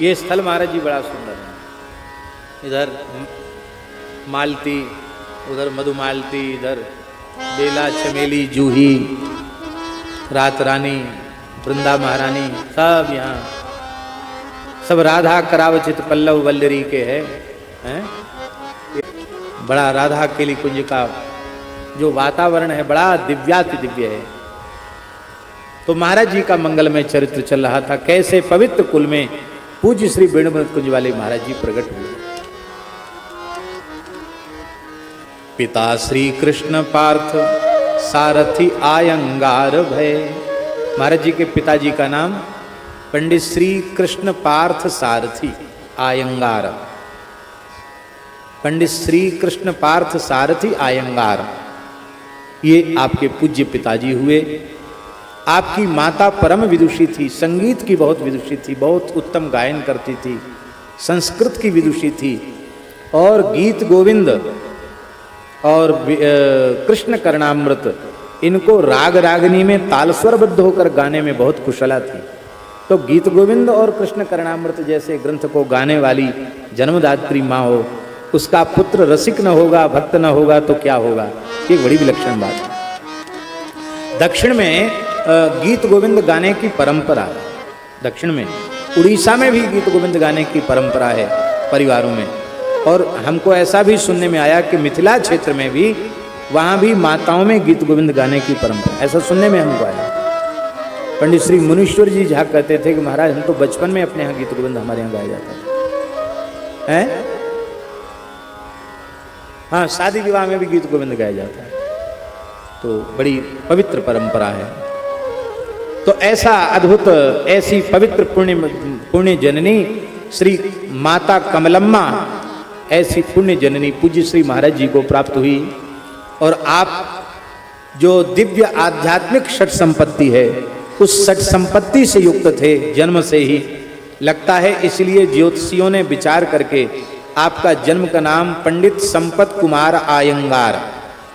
ये स्थल महाराज जी बड़ा सुंदर है। इधर मालती, उधर मधुमालती, इधर बेला, चमेली, जूही, रात रानी, वृंदा महारानी, सब यहाँ सब राधा करावचित पल्लव वल्लरी के हैं। बड़ा राधा केली कुंज का जो वातावरण है बड़ा दिव्याति दिव्य है। तो महाराज जी का मंगलमय चरित्र चल रहा था, कैसे पवित्र कुल में पूज्य श्री वेणुवृंद कुंज वाले महाराज जी प्रकट हुए। पिता श्री कृष्ण पार्थ सारथी आयंगार भय। महाराज जी के पिताजी का नाम पंडित श्री कृष्ण पार्थ सारथी आयंगार, पंडित श्री कृष्ण पार्थ सारथी आयंगार, ये आपके पूज्य पिताजी हुए। आपकी माता परम विदुषी थी, संगीत की बहुत विदुषी थी, बहुत उत्तम गायन करती थी, संस्कृत की विदुषी थी और गीत गोविंद और कृष्ण कर्णामृत इनको राग रागनी में तालस्वरबद्ध होकर गाने में बहुत कुशला थी। तो गीत गोविंद और कृष्ण कर्णामृत जैसे ग्रंथ को गाने वाली जन्मदात्री माँ हो, उसका पुत्र रसिक न होगा, भक्त न होगा तो क्या होगा, ये बड़ी विलक्षण बात है। दक्षिण में गीत गोविंद गाने की परंपरा, दक्षिण में उड़ीसा में भी गीत गोविंद गाने की परंपरा है परिवारों में। और हमको ऐसा भी सुनने में आया कि मिथिला क्षेत्र में भी वहाँ भी माताओं में गीत गोविंद गाने की परंपरा, ऐसा सुनने में हमको आया। पंडित श्री मुनीश्वर जी झा कहते थे कि महाराज हम तो बचपन में अपने यहाँ गीत गोविंद हमारे यहाँ गाया जाता है। हाँ, शादी विवाह में भी गीत गोविंद गाया जाता है, तो बड़ी पवित्र परंपरा है। तो ऐसा अद्भुत, ऐसी पवित्र पुण्य जननी श्री माता कमलम्मा, ऐसी पुण्य जननी पूज्य श्री महाराज जी को प्राप्त हुई। और आप जो दिव्य आध्यात्मिक षट संपत्ति है, उस षट संपत्ति से युक्त थे जन्म से ही, लगता है। इसलिए ज्योतिषियों ने विचार करके आपका जन्म का नाम पंडित संपत कुमार आयंगार,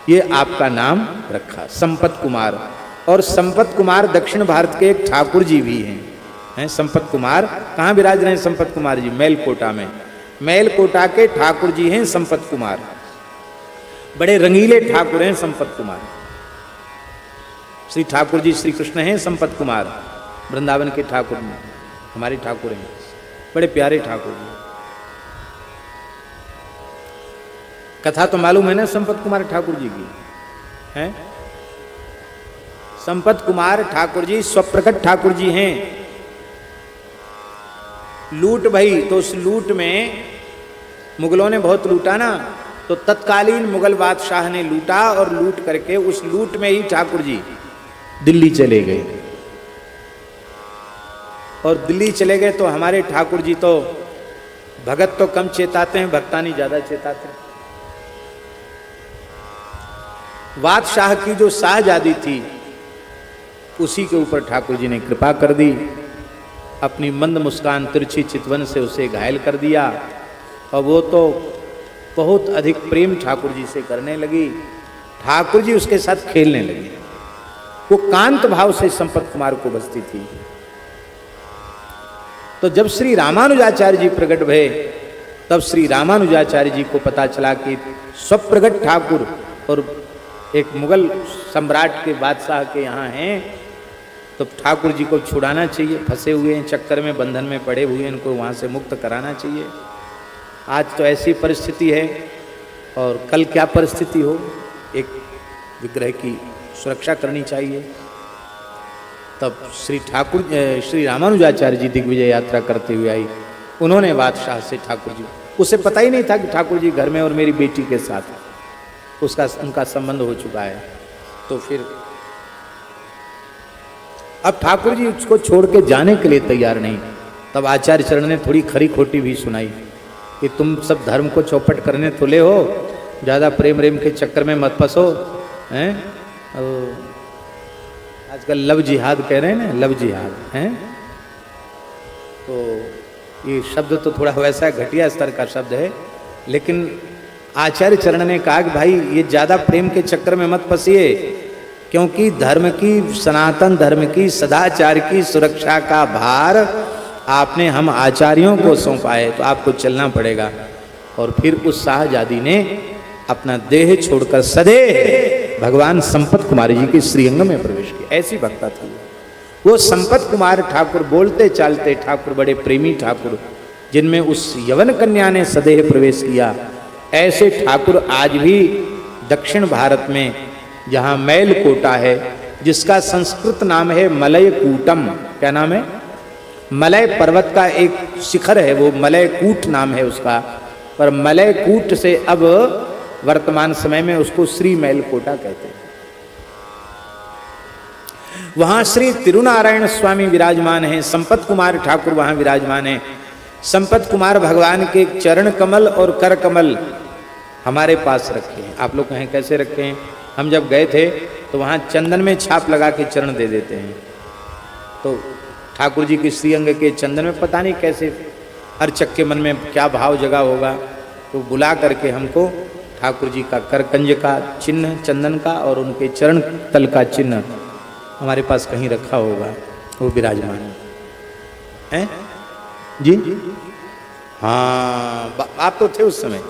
ये आपका नाम रखा, संपत कुमार। और संपत कुमार दक्षिण भारत के एक ठाकुर जी भी हैं। संपत कुमार कहाँ विराज रहे हैं? संपत कुमार जी मेलकोटा में, मेलकोटा के ठाकुर जी हैं संपत कुमार। बड़े रंगीले ठाकुर हैं संपत कुमार। श्री ठाकुर जी श्री कृष्ण हैं संपत कुमार, वृंदावन के ठाकुर हमारे ठाकुर हैं, बड़े प्यारे ठाकुर जी। कथा तो मालूम है ना संपत कुमार ठाकुर जी की है। संपत कुमार ठाकुर जी स्वप्रकट ठाकुर जी हैं। लूट भई, तो उस लूट में मुगलों ने बहुत लूटा ना, तो तत्कालीन मुगल बादशाह ने लूटा और लूट करके उस लूट में ही ठाकुर जी दिल्ली चले गए। और दिल्ली चले गए तो हमारे ठाकुर जी तो भगत तो कम चेताते हैं, भक्तानी ज्यादा चेताते हैं। बादशाह की जो शाहजादी थी उसी के ऊपर ठाकुर जी ने कृपा कर दी, अपनी मंद मुस्कान तिरछी चितवन से उसे घायल कर दिया। और वो तो बहुत अधिक प्रेम ठाकुर जी से करने लगी, ठाकुर जी उसके साथ खेलने लगे। वो कांत भाव से संपत कुमार को बसती थी। तो जब श्री रामानुजाचार्य जी प्रकट भये, तब श्री रामानुजाचार्य जी को पता चला कि स्वप्रगट ठाकुर और एक मुगल सम्राट के बादशाह के यहाँ हैं, तो ठाकुर जी को छुड़ाना चाहिए, फंसे हुए हैं चक्कर में, बंधन में पड़े हुए हैं, इनको वहाँ से मुक्त कराना चाहिए। आज तो ऐसी परिस्थिति है, और कल क्या परिस्थिति हो, एक विग्रह की सुरक्षा करनी चाहिए। तब श्री रामानुजाचार्य जी दिग्विजय यात्रा करते हुए आई। उन्होंने बादशाह से ठाकुर जी, उसे पता ही नहीं था कि ठाकुर जी घर में और मेरी बेटी के साथ उनका संबंध हो चुका है। तो फिर अब ठाकुर जी उसको छोड़ के जाने के लिए तैयार नहीं। तब आचार्य चरण ने थोड़ी खरी खोटी भी सुनाई कि तुम सब धर्म को चौपट करने तुले हो, ज़्यादा प्रेम रेम के चक्कर में मत फंसो हैं। आजकल लव जिहाद कह रहे हैं ना, लव जिहाद हैं। तो ये शब्द तो थोड़ा वैसा घटिया स्तर का शब्द है, लेकिन आचार्य चरण ने कहा कि भाई ये ज़्यादा प्रेम के चक्कर में मत फंसिए, क्योंकि धर्म की, सनातन धर्म की, सदाचार की सुरक्षा का भार आपने हम आचार्यों को सौंपा है तो आपको चलना पड़ेगा। और फिर उस शाहजादी ने अपना देह छोड़कर सदैव भगवान संपत कुमार जी के श्रीअंग में प्रवेश किया। ऐसी भक्ता थी वो संपत कुमार ठाकुर, बोलते चालते ठाकुर, बड़े प्रेमी ठाकुर, जिनमें उस यवन कन्या ने सदैव प्रवेश किया। ऐसे ठाकुर आज भी दक्षिण भारत में, जहाँ मैलकोटा है, जिसका संस्कृत नाम है मलयकूटम। क्या नाम है? मलय पर्वत का एक शिखर है, वो मलयकूट नाम है उसका। पर मलयकूट से अब वर्तमान समय में उसको श्री मैलकोटा कहते हैं। वहां श्री तिरुनारायण स्वामी विराजमान हैं, संपत कुमार ठाकुर वहां विराजमान हैं। संपत कुमार भगवान के चरण कमल और कर कमल हमारे पास रखे हैं। आप लोग कहें कैसे रखे हैं? हम जब गए थे तो वहाँ चंदन में छाप लगा के चरण दे देते हैं। तो ठाकुर जी के श्रीअंग के चंदन में पता नहीं कैसे अर्चक के मन में क्या भाव जगा होगा, तो बुला करके हमको ठाकुर जी का करकंज का चिन्ह चंदन का और उनके चरण तल का चिन्ह हमारे पास कहीं रखा होगा, वो विराजमान है जी। हाँ, आप तो थे उस समय।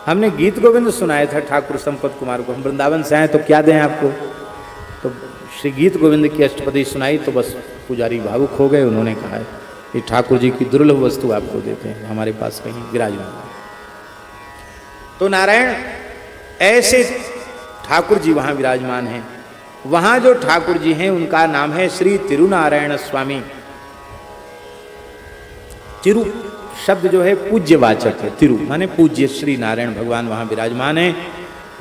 हमने गीत गोविंद सुनाया था ठाकुर संपत कुमार को। हम वृंदावन से आए तो क्या दें आपको? तो श्री गीत गोविंद की अष्टपदी सुनाई तो बस पुजारी भावुक हो गए। उन्होंने कहा है कि ठाकुर जी की दुर्लभ वस्तु आपको देते हैं, हमारे पास कहीं विराजमान। तो नारायण ऐसे ठाकुर जी वहाँ विराजमान हैं। वहाँ जो ठाकुर जी हैं उनका नाम है श्री तिरुनारायण स्वामी। तिरु शब्द जो है पूज्यवाचक है। तिरु माने पूज्य। श्री नारायण भगवान वहाँ विराजमान हैं,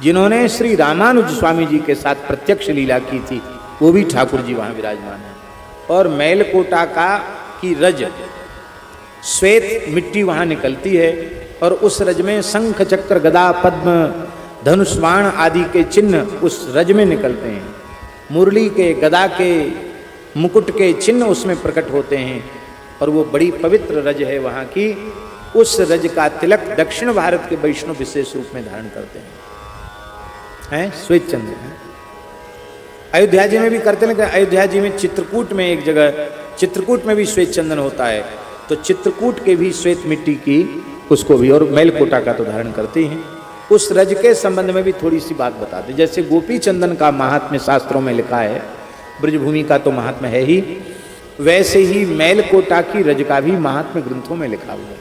जिन्होंने श्री रामानुज स्वामी जी के साथ प्रत्यक्ष लीला की थी, वो भी ठाकुर जी वहाँ विराजमान हैं। और मैलकोटा की रज श्वेत मिट्टी वहाँ निकलती है और उस रज में शंख चक्र गदा पद्म धनुष बाण आदि के चिन्ह उस रज में निकलते हैं। मुरली के गदा के मुकुट के चिन्ह उसमें प्रकट होते हैं और वो बड़ी पवित्र रज है वहाँ की। उस रज का तिलक दक्षिण भारत के वैष्णव विशेष रूप में धारण करते हैं श्वेत चंद्र है। अयोध्या जी में भी करते हैं, अयोध्या जी में चित्रकूट में एक जगह चित्रकूट में भी श्वेत चंदन होता है, तो चित्रकूट के भी श्वेत मिट्टी की उसको भी, और मैलकोटा का तो धारण करते हैं। उस रज के संबंध में भी थोड़ी सी बात बता दें। जैसे गोपी चंदन का महात्म्य शास्त्रों में लिखा है, ब्रजभूमि का तो महात्म्य है ही, वैसे ही मैलकोटा की रज का भी महात्म्य ग्रंथों में लिखा हुआ है।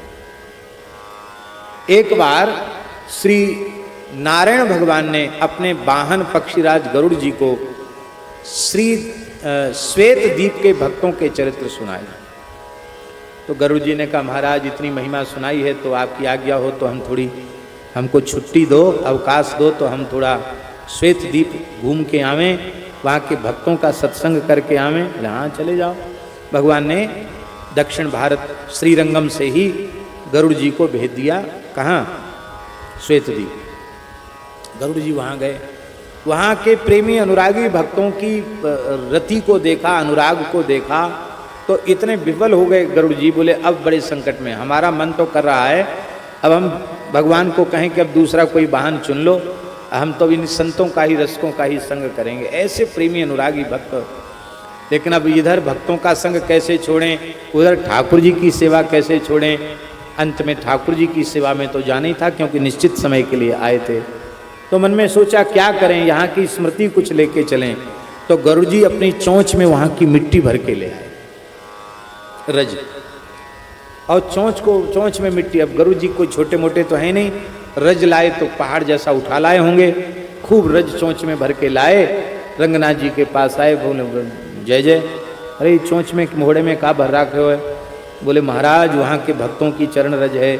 एक बार श्री नारायण भगवान ने अपने वाहन पक्षीराज गरुड़ जी को श्री श्वेत द्वीप के भक्तों के चरित्र सुनाए। तो गरुड़ जी ने कहा, महाराज इतनी महिमा सुनाई है तो आपकी आज्ञा हो तो हमको छुट्टी दो, अवकाश दो, तो हम थोड़ा श्वेत द्वीप घूम के आवें, वहाँ के भक्तों का सत्संग करके आवें। हाँ चले जाओ। भगवान ने दक्षिण भारत श्रीरंगम से ही गरुड़ जी को भेज दिया। कहाँ? श्वेत द्वीप। गरुड़ जी वहाँ गए, वहाँ के प्रेमी अनुरागी भक्तों की रति को देखा, अनुराग को देखा, तो इतने विफल हो गए गरुड़ जी। बोले अब बड़े संकट में, हमारा मन तो कर रहा है अब हम भगवान को कहें कि अब दूसरा कोई वाहन चुन लो, हम तो इन संतों का ही रसकों का ही संग करेंगे। ऐसे प्रेमी अनुरागी भक्त, लेकिन अब इधर भक्तों का संग कैसे छोड़ें, उधर ठाकुर जी की सेवा कैसे छोड़ें। अंत में ठाकुर जी की सेवा में तो जाना ही था, क्योंकि निश्चित समय के लिए आए थे। तो मन में सोचा क्या करें, यहाँ की स्मृति कुछ लेके चलें। तो गरुड़ जी अपनी चोंच में वहाँ की मिट्टी भर के ले आए, रज, और चोंच में मिट्टी। अब गरुड़ जी कोई छोटे मोटे तो है नहीं, रज लाए तो पहाड़ जैसा उठा लाए होंगे। खूब रज चोंच में भर के लाए, रंगनाथ जी के पास आए, बोले जय जय। अरे चोंच में मोहड़े में का भर रखे हो? बोले महाराज वहाँ के भक्तों की चरण रज है,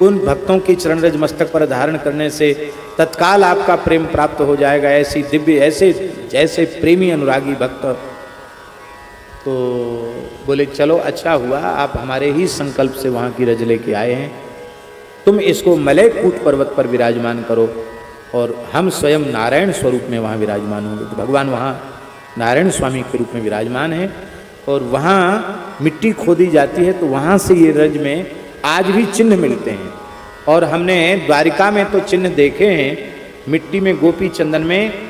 उन भक्तों की चरण रज मस्तक पर धारण करने से तत्काल आपका प्रेम प्राप्त हो जाएगा। ऐसी दिव्य, ऐसे जैसे प्रेमी अनुरागी भक्त। तो बोले चलो अच्छा हुआ आप हमारे ही संकल्प से वहाँ की रज लेके आए हैं, तुम इसको मलयकूट पर्वत पर विराजमान करो और हम स्वयं नारायण स्वरूप में वहाँ विराजमान होंगे। तो भगवान वहाँ नारायण स्वामी के रूप में विराजमान है और वहाँ मिट्टी खोदी जाती है, तो वहाँ से ये रज में आज भी चिन्ह मिलते हैं। और हमने द्वारिका में तो चिन्ह देखे हैं, मिट्टी में गोपी चंदन में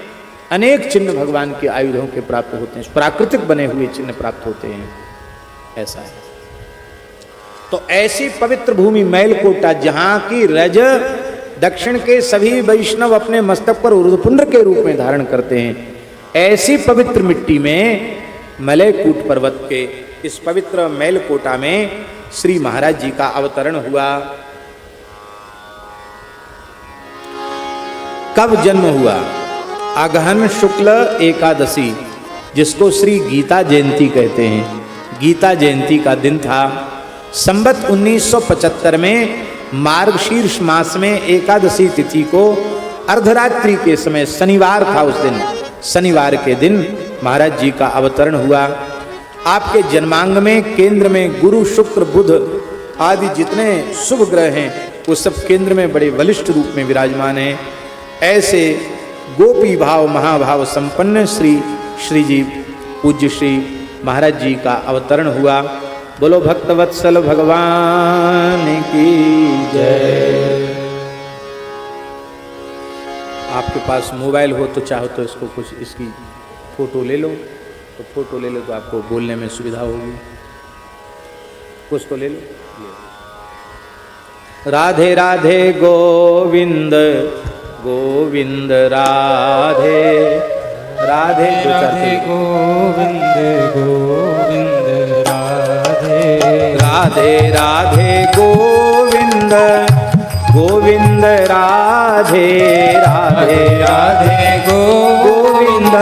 अनेक चिन्ह भगवान के आयुधों के प्राप्त होते हैं, प्राकृतिक बने हुए चिन्ह प्राप्त होते हैं। ऐसा है। तो ऐसी पवित्र भूमि मैलकोटा, जहां की रज दक्षिण के सभी वैष्णव अपने मस्तक पर ऊर्ध्वपुंड के रूप में धारण करते हैं, ऐसी पवित्र मिट्टी में मलयकूट पर्वत के इस पवित्र मैलकोटा में श्री महाराज जी का अवतरण हुआ। कब जन्म हुआ? अगहन शुक्ल एकादशी, जिसको श्री गीता जयंती कहते हैं, गीता जयंती का दिन था। संवत 1975 में मार्गशीर्ष मास में एकादशी तिथि को अर्धरात्रि के समय, शनिवार था उस दिन, शनिवार के दिन महाराज जी का अवतरण हुआ। आपके जन्मांग में केंद्र में गुरु शुक्र बुध आदि जितने शुभ ग्रह हैं वो सब केंद्र में बड़े बलिष्ठ रूप में विराजमान हैं। ऐसे गोपी भाव महाभाव संपन्न श्री जी पूज्य श्री महाराज जी का अवतरण हुआ। बोलो भक्तवत्सल भगवान की जय। आपके पास मोबाइल हो तो चाहो तो इसको कुछ इसकी फोटो ले लो, तो फोटो ले लो तो आपको बोलने में सुविधा होगी। कुछ तो ले लो। राधे राधे गोविंद गोविंद राधे राधे राधे गोविंद गोविंद राधे राधे राधे गोविंद गोविंद राधे राधे राधे गोविंद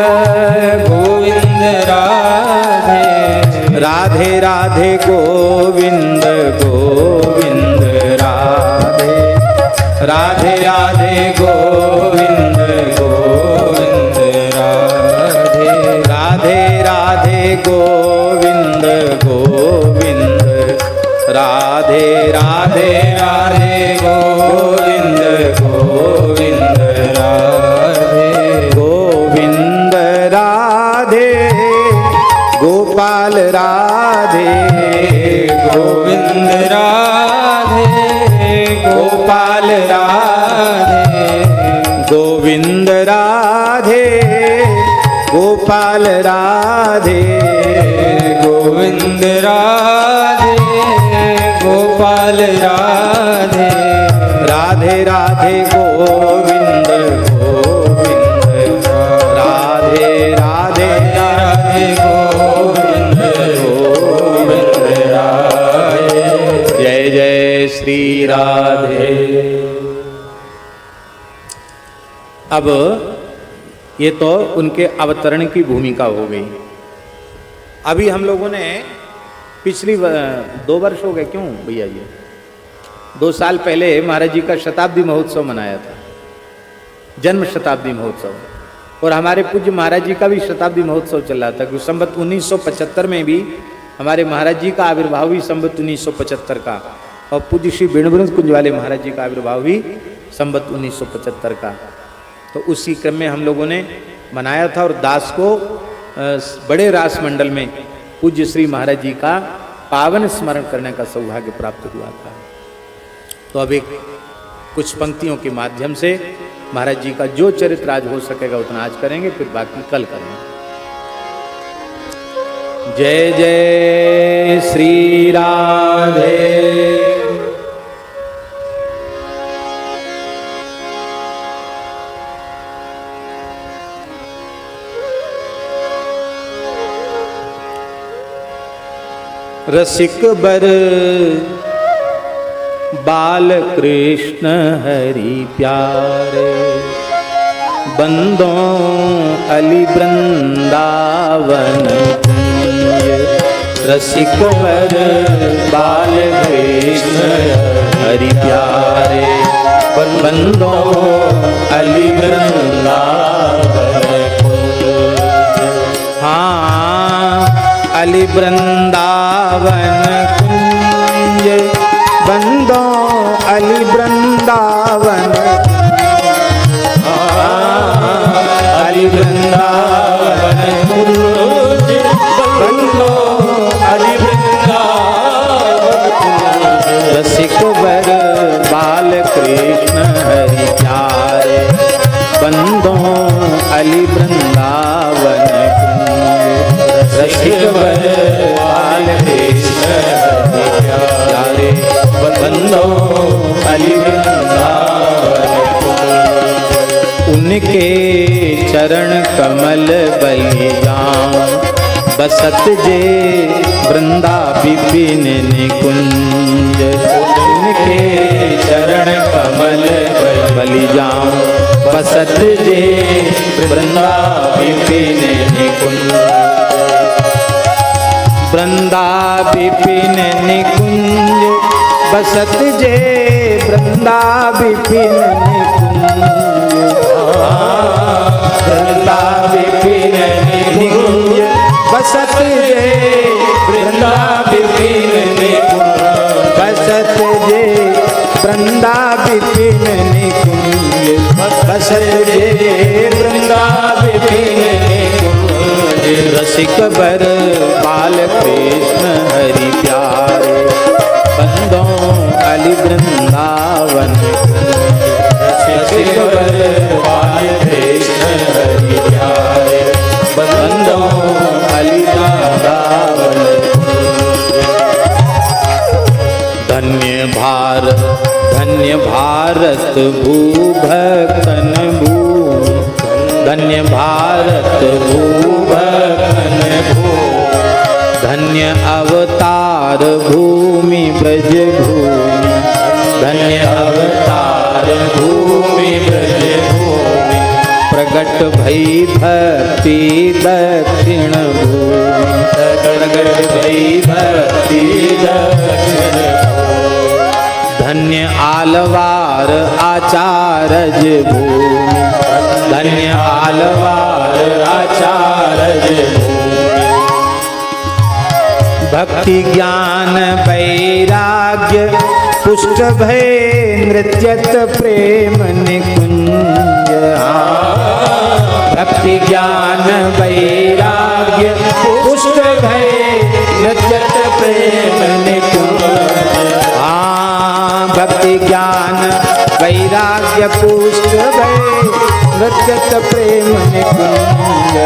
गोविंद राधे राधे राधे गोविंद गोविंद राधे राधे राधे गोविंद गोविंद राधे राधे राधे गोविंद गोविंद राधे राधे राधे गोविंद गोविंद राधे गोविंद राधे गोपाल राधे गोविंद राधे गोपाल राधे गोविंद राधे गोपाल राधे गोविंद राधे गोपाल राधे राधे राधे गोविंद गोविंद राधे राधे राधे गोविंद गोविंद राधे। जय जय श्री राधे। अब ये तो उनके अवतरण की भूमिका हो गई। अभी हम लोगों ने पिछली 2 वर्ष हो गए, क्यों भैया जी, 2 साल पहले महाराज जी का शताब्दी महोत्सव मनाया था, जन्म शताब्दी महोत्सव। और हमारे पूज्य महाराज जी का भी शताब्दी महोत्सव चल रहा था, क्योंकि संवत 1975 में भी हमारे महाराज जी का आविर्भाव भी संवत 1975 का, और पूज्य श्री वेणुवृंद कुंज वाले महाराज जी का आविर्भाव भी संवत 1975 का। तो उसी क्रम में हम लोगों ने मनाया था, और दास को बड़े रास मंडल में पूज्य श्री महाराज जी का पावन स्मरण करने का सौभाग्य प्राप्त हुआ था। तो अब एक कुछ पंक्तियों के माध्यम से महाराज जी का जो चरित्र आज हो सकेगा उतना आज करेंगे, फिर बाकी कल करेंगे। जय जय श्री राधे। रसिक बर बाल कृष्ण हरि प्यारे, बंदों अली वृंदावन कुंज। रसिक बर बाल कृष्ण हरि प्यारे, बंदों अली वृंदावन कुंज। हाँ, अली वृंदावन कुंज, बंदों अली वृंदावन। अली वृंदावन कुंज, बंदों अली वृंदावन कुंज। रसिक वर बाल कृष्ण हरि प्यारे, बंदों अली वृंदावन कुंज। रसिक वर बाल कृष्ण हरि प्यारे, बंदो अली उनके चरण कमल बलि जाऊं बसत जे वृंदा विपिन निकुंज उनके चरण कमल बलि जाऊं बसत जे वृंदा विपिन निकुंज वृंदा विपिन निकुंज बसत जे वृंदा विपिन निकुंज वृंदा विपिन निकुंज बसत जे वृंदा विपिन निकुंज बसत जे वृंदा विपिन निकुंज बसत जे वृंदा विपिन निकुंज रसिक बर बाल कृष्ण हरि प्यारे बंदो अली वृंदावन रसिक बर बाल कृष्ण हरि प्यारे बंदो अली वृंदावन धन्य भारत भूभक्तन भूमि धन्य भारत भूभक्तन भूमि धन्य अवतार भूमि ब्रज भूमि धन्य अवतार भूमि ब्रज भूमि प्रगट भई भक्ति दक्षिण भूमि प्रगट भई भक्ति दक्षिण धन्य आलवार आचारज भूमि धन्य आलवार आचारज भूमि भक्ति ज्ञान वैराग्य पुष्ट भय नृत्यत प्रेम निकुंज भक्ति ज्ञान वैराग्य पुष्ट भय नृत्यत प्रेम निकुंज भक्ति ज्ञान वैराग्य पुष्ट भय नृत्यत प्रेम निकुंज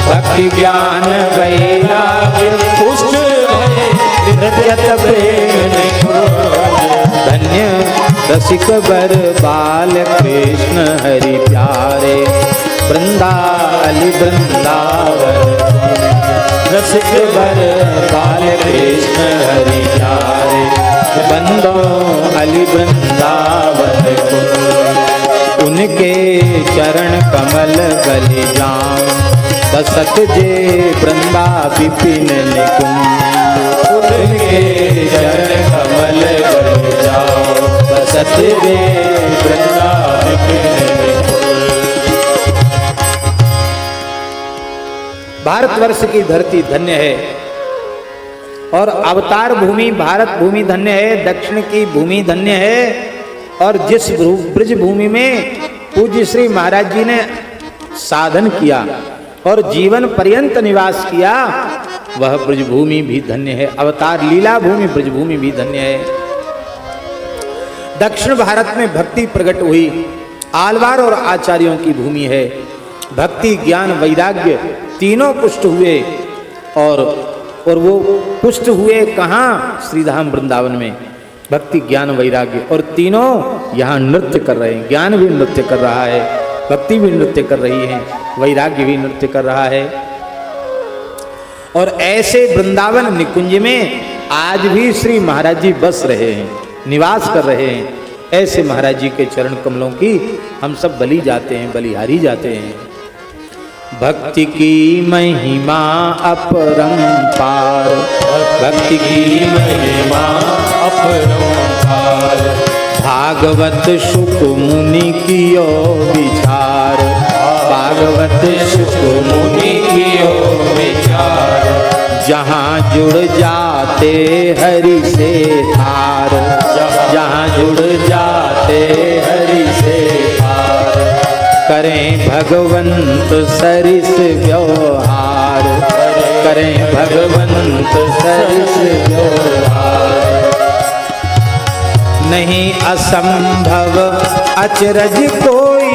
भक्ति ज्ञान वैराग्य पुष्ट भय नृत्यत प्रेम निकुंज धन्य रसिक बर बाल कृष्ण हरि प्यारे वृंदा अली वृंदावन रसिक बर बाल कृष्ण हरि प्यारे बंदो अली वृंदावन उनके चरण कमल बलि जाऊं बसत जे वृंदा विपिन निकुंज उनके चरण कमल बलि जाऊं बसत जे वृंदा विपिन निकुंज। भारतवर्ष की धरती धन्य है और अवतार भूमि भारत भूमि धन्य है दक्षिण की भूमि धन्य है और जिस ब्रज भूमि में पूज्य श्री महाराज जी ने साधन किया और जीवन पर्यंत निवास किया वह ब्रज भूमि भी धन्य है अवतार लीला भूमि ब्रज भूमि भी धन्य है। दक्षिण भारत में भक्ति प्रकट हुई आलवार और आचार्यों की भूमि है भक्ति ज्ञान वैराग्य तीनों पुष्ट हुए और वो पुष्ट हुए कहाँ श्रीधाम वृंदावन में भक्ति ज्ञान वैराग्य और तीनों यहाँ नृत्य कर रहे हैं ज्ञान भी नृत्य कर रहा है भक्ति भी नृत्य कर रही है वैराग्य भी नृत्य कर रहा है और ऐसे वृंदावन निकुंज में आज भी श्री महाराज जी बस रहे हैं निवास कर रहे हैं ऐसे महाराज जी के चरण कमलों की हम सब बलि जाते हैं बलिहारी जाते हैं। भक्ति की महिमा अपरंपार भक्ति की महिमा अपरंपार भागवत शुक मुनि कियो विचार भागवत शुक मुनि कियो विचार जहाँ जुड़ जाते हरि से हार जहाँ जुड़ जाते हरि से हार करें भगवंत सरिस व्यवहार करें भगवंत सरिस व्यवहार नहीं असंभव अचरज कोई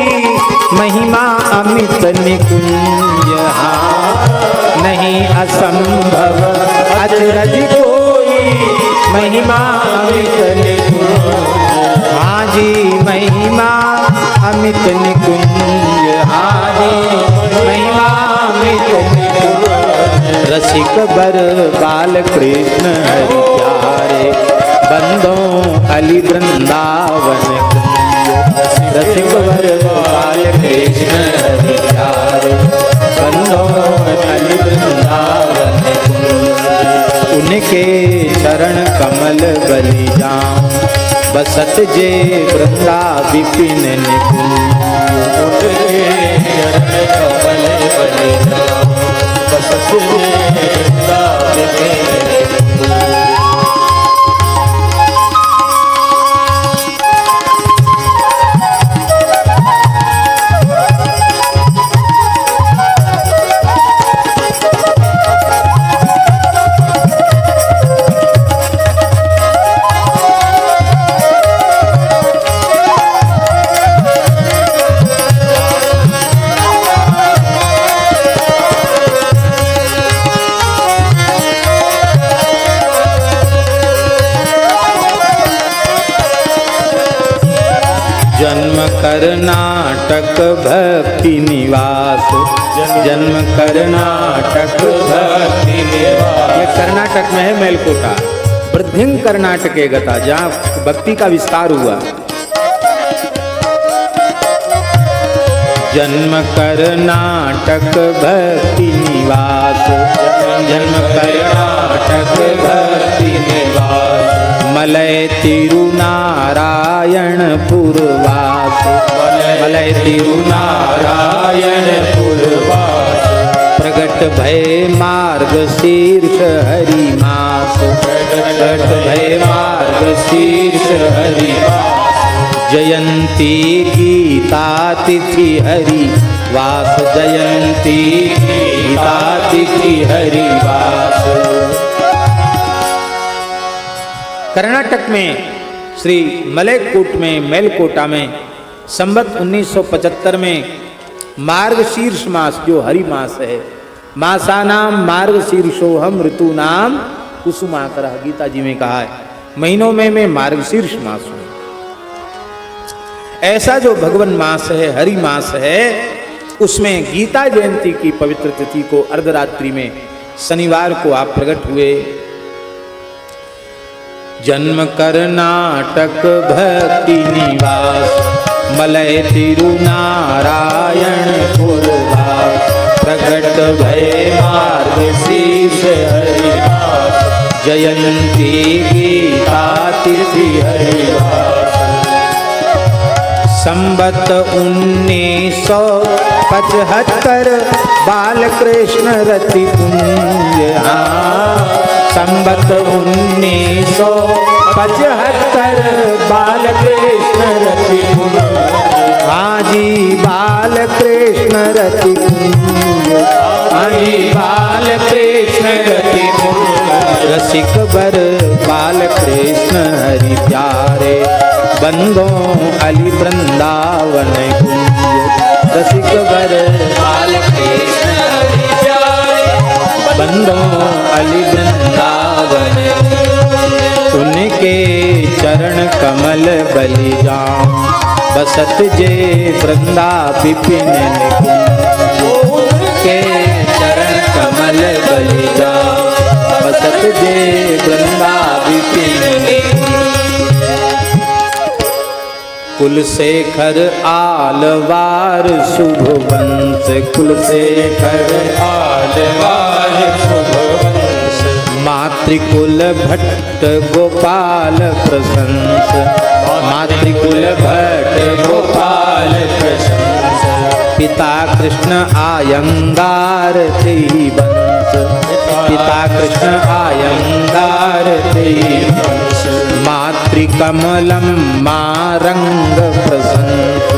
महिमा अमित निकुंज नहीं असंभव अचरज कोई महिमा अमित निकुंज। हाँ जी महिमा अमित निकुंज, हाँ जी महिमा अमित निकुंज। रसिक बर बाल कृष्ण हरि प्यारे, बंदों अली वृंदावन कुंज। रसिक बर बाल कृष्ण हरि प्यारे, बंदों अली वृंदावन कुंज। उनके चरण कमल बलि जाऊं, बसत जे वृंदा विपिन निकुंज। उनके चरण कमल बलि जाऊं, बसत जे वृंदा विपिन निकुंज। जन्म कर्नाटक भक्ति निवास, जन्म कर्नाटक भक्ति निवास। ये कर्नाटक में है मेलकोटा, वृद्धिंग कर्नाटक गता, जहाँ भक्ति का विस्तार हुआ। जन्म कर्नाटक भक्ति निवास, जन्म कर्नाटक भक्ति निवास। मलय तिरुनारायण पुरवास, मलय तिरुनारायण पुरवास। प्रगट भय मार्ग शीर्ष हरि मास, प्रगट भय मार्ग शीर्ष हरि मास। जयंती गीता तिथि हरि वास, जयंती गीता तिथि हरि वास। कर्नाटक में श्री मलयकोट में मेलकोटा में संवत 1975 में मार्गशीर्ष मास, जो हरि मास है, मासानाम मार्गशीर्षोहम ऋतु नाम कुसुमाकर, गीता जी में कहा है महीनों में मैं मार्गशीर्ष मास हूं। ऐसा जो भगवान मास है, हरि मास है, उसमें गीता जयंती की पवित्र तिथि को अर्धरात्रि में शनिवार को आप प्रकट हुए। जन्म कर्नाटक भक्ति निवास, मलय तिरुनारायण पुरवास। प्रगट भय मार्ग शीर्ष हरि वास, जयंती गीता तिथि हरि वास। संवत 1975 बालकृष्ण रति पुंज, संवत 1975 बालकृष्ण रति पुंज। हाँ जी बालकृष्ण रति पुंज, हाँ जी बालकृष्ण रति पुंज। रसिक बर बालकृष्ण हरि प्यारे, बंदों अली वृंदावन कुंज। रसिक बर बालकृष्ण हरि प्यारे, बंदों अली वृंदावन। उनके चरण कमल बलि जाऊं, बसत जे वृंदा विपिन निकुंज। उनके चरण कमल बलि जाऊं, बसत जे वृंदा विपिन निकुंज। कुलशेखर आलवार शुभ वंश, कुलशेखर आलवार शुभ वंश। मातृकुल भट्ट गोपाल प्रशंस, मातृकुल भट्ट गोपाल प्रशंस। पिता कृष्ण आयंगार थे वंश, पिता कृष्ण आयंगार थे वंश। मातृकमलम मारंग प्रशंस,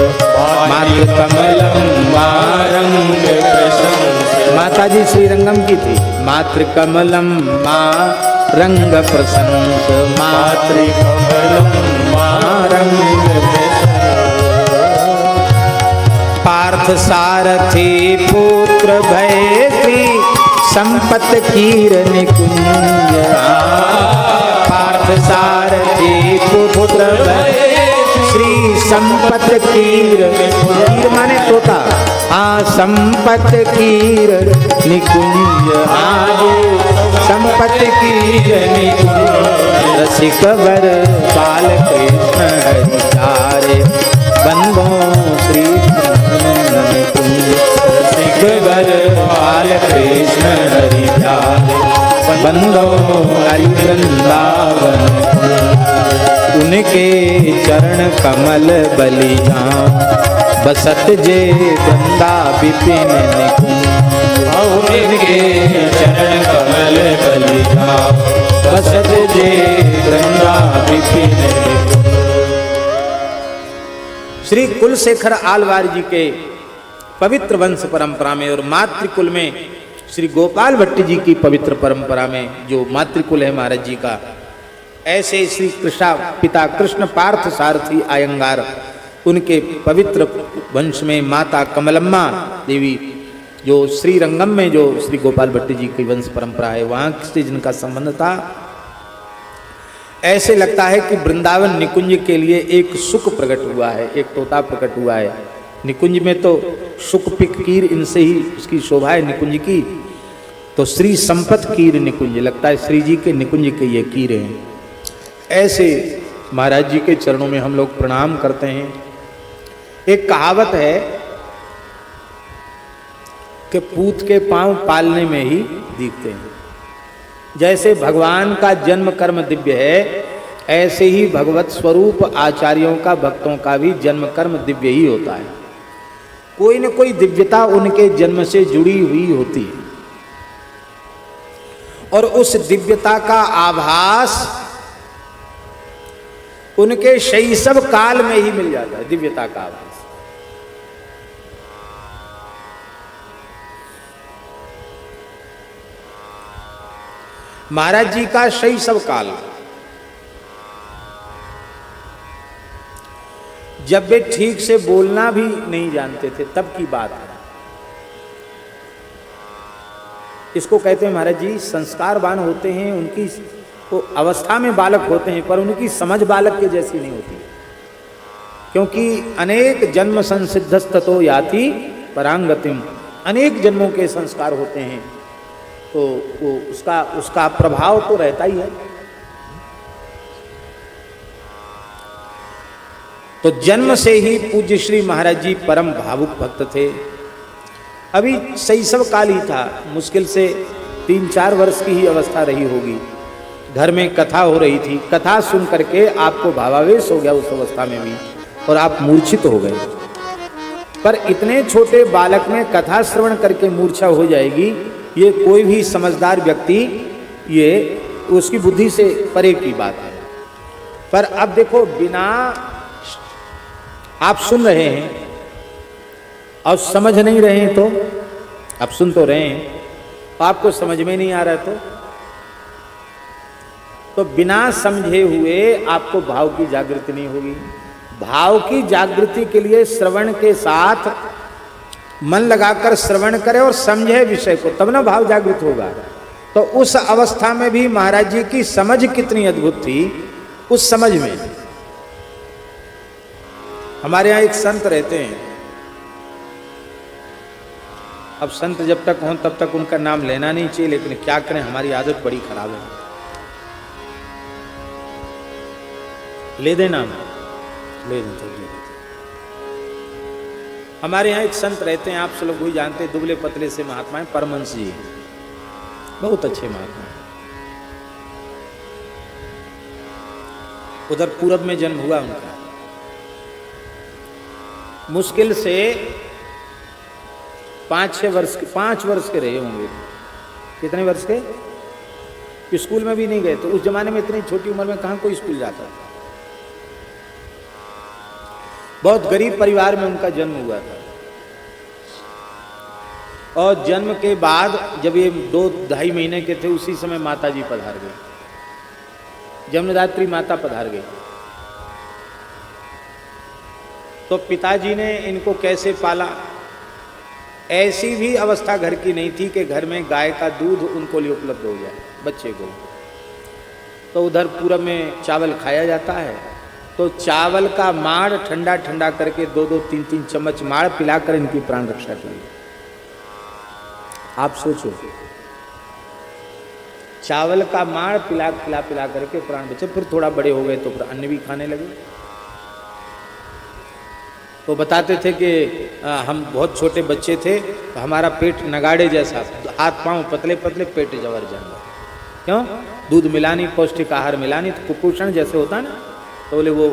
मातृकमलम मारंग प्रशंस। माता जी श्रीरंगम की थी। मातृकमलम मारंग प्रशंस, मातृकमलम मारंग प्रशंस। पार्थ सारथी पुत्र भय संपत कीर निकुंज, पार्थ पार्थ सारथी पुत्र श्री संपत कीर, कीर माने तोता, हाँ संपत कीर निकुंज आए, संपत कीर निकुंज रसिक वर बाल कृष्ण हरि चारे, बंदों श्री निकुंज रसिक वर बाल कृष्ण हरि चारे, बंदों हरि वृंदावन, उनके चरण कमल बलि जाम, बसत जे वृंदा विपिन निकुंज, उनके चरण कमल बलि जाम, बसत जे वृंदा विपिन निकुंज। श्री कुलशेखर आलवार जी के पवित्र वंश परंपरा में और मातृकुल में श्री गोपाल भट्ट जी की पवित्र परंपरा में जो मातृकुल है महाराज जी का, ऐसे श्री कृष्णा पिता कृष्ण पार्थ सारथी आयंगार, उनके पवित्र वंश में माता कमलम्मा देवी, जो श्रीरंगम में जो श्री गोपाल भट्ट जी की वंश परंपरा है, वहाँ से जिनका संबंध था। ऐसे लगता है कि वृंदावन निकुंज के लिए एक सुख प्रकट हुआ है, एक तोता प्रकट हुआ है। निकुंज में तो सुख पिक कीर, इनसे ही उसकी शोभा है निकुंज की, तो श्री संपत कीर निकुंज, लगता है श्री जी के निकुंज के ये कीर हैं। ऐसे महाराज जी के चरणों में हम लोग प्रणाम करते हैं। एक कहावत है कि पूत के पांव पालने में ही दिखते हैं। जैसे भगवान का जन्म कर्म दिव्य है, ऐसे ही भगवत स्वरूप आचार्यों का, भक्तों का भी जन्म कर्म दिव्य ही होता है। कोई न कोई दिव्यता उनके जन्म से जुड़ी हुई होती है और उस दिव्यता का आभास उनके शैशव काल में ही मिल जाता है। दिव्यता का आभास महाराज जी का शैशव काल, जब वे ठीक से बोलना भी नहीं जानते थे तब की बात है। इसको कहते हैं महाराज जी संस्कारवान होते हैं, उनकी तो अवस्था में बालक होते हैं पर उनकी समझ बालक के जैसी नहीं होती, क्योंकि अनेक जन्म संसिद्धस्ततो याति परांगतिम, अनेक जन्मों के संस्कार होते हैं, तो वो उसका प्रभाव तो रहता ही है। तो जन्म से ही पूज्य श्री महाराज जी परम भावुक भक्त थे। अभी शैशव काल ही था, मुश्किल से 3-4 वर्ष की ही अवस्था रही होगी। घर में कथा हो रही थी, कथा सुन करके आपको भावावेश हो गया उस अवस्था में भी और आप मूर्छित हो गए। पर इतने छोटे बालक में कथा श्रवण करके मूर्छा हो जाएगी, ये कोई भी समझदार व्यक्ति, ये उसकी बुद्धि से परे की बात है। पर अब देखो, बिना आप सुन रहे हैं और समझ नहीं रहे हैं, तो आप सुन तो रहे हैं, आपको समझ में नहीं आ रहा है, तो बिना समझे हुए आपको भाव की जागृति नहीं होगी। भाव की जागृति के लिए श्रवण के साथ मन लगाकर श्रवण करे और समझे विषय को, तब ना भाव जागृत होगा। तो उस अवस्था में भी महाराज जी की समझ कितनी अद्भुत थी। उस समझ में हमारे यहाँ एक संत रहते हैं, अब संत जब तक हों तब तक उनका नाम लेना नहीं चाहिए, लेकिन क्या करें, हमारी आदत बड़ी खराब है। ले देना, ले दें, ले दें। हमारे यहाँ एक संत रहते हैं, आप सब लोग वही जानते हैं, दुबले पतले से महात्मा हैं, परमहंस जी, बहुत अच्छे महात्मा हैं। उधर पूरब में जन्म हुआ उनका। मुश्किल से 5 वर्ष के रहे होंगे। कितने वर्ष के? स्कूल में भी नहीं गए, तो उस जमाने में इतनी छोटी उम्र में कहाँ कोई स्कूल जाता था। बहुत गरीब परिवार में उनका जन्म हुआ था और जन्म के बाद जब ये 2-2.5 महीने के थे, उसी समय माता जी पधार गए, जन्मदात्री माता पधार गई। तो पिताजी ने इनको कैसे पाला? ऐसी भी अवस्था घर की नहीं थी कि घर में गाय का दूध उनको लिए उपलब्ध हो जाए बच्चे को। तो उधर पूरब में चावल खाया जाता है, तो चावल का माड़ ठंडा ठंडा करके 2-2, 3-3 चम्मच माड़ पिलाकर इनकी प्राण रक्षा की। आप सोचो, चावल का माड़ पिला करके प्राण बचे। फिर थोड़ा बड़े हो गए तो फिर अन्न भी खाने लगे। तो बताते थे कि हम बहुत छोटे बच्चे थे तो हमारा पेट नगाड़े जैसा, हाथ पांव पतले पतले, पेट जबरदस्त। क्यों? दूध मिला नहीं, पौष्टिक आहार मिला नहीं, तो कुपोषण जैसे होता ना, तो बोले वो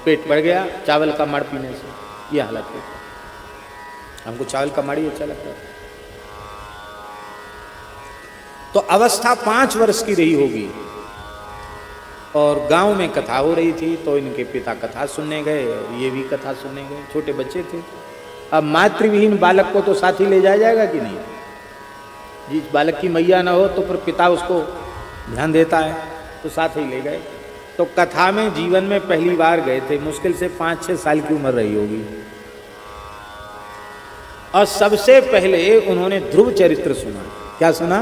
पेट बढ़ गया चावल का माड़ पीने से, ये हालत है। हमको चावल का माड़ ही अच्छा लगता है। तो अवस्था 5 वर्ष की रही होगी और गांव में कथा हो रही थी, तो इनके पिता कथा सुनने गए और ये भी कथा सुनने गए। छोटे बच्चे थे। अब मातृविहीन बालक को तो साथ ही ले जाया जाएगा कि नहीं? जिस बालक की मैया ना हो तो फिर पिता उसको ध्यान देता है, तो साथ ही ले गए। तो कथा में जीवन में पहली बार गए थे, मुश्किल से 5-6 साल की उम्र रही होगी। और सबसे पहले उन्होंने ध्रुव चरित्र सुना। क्या सुना?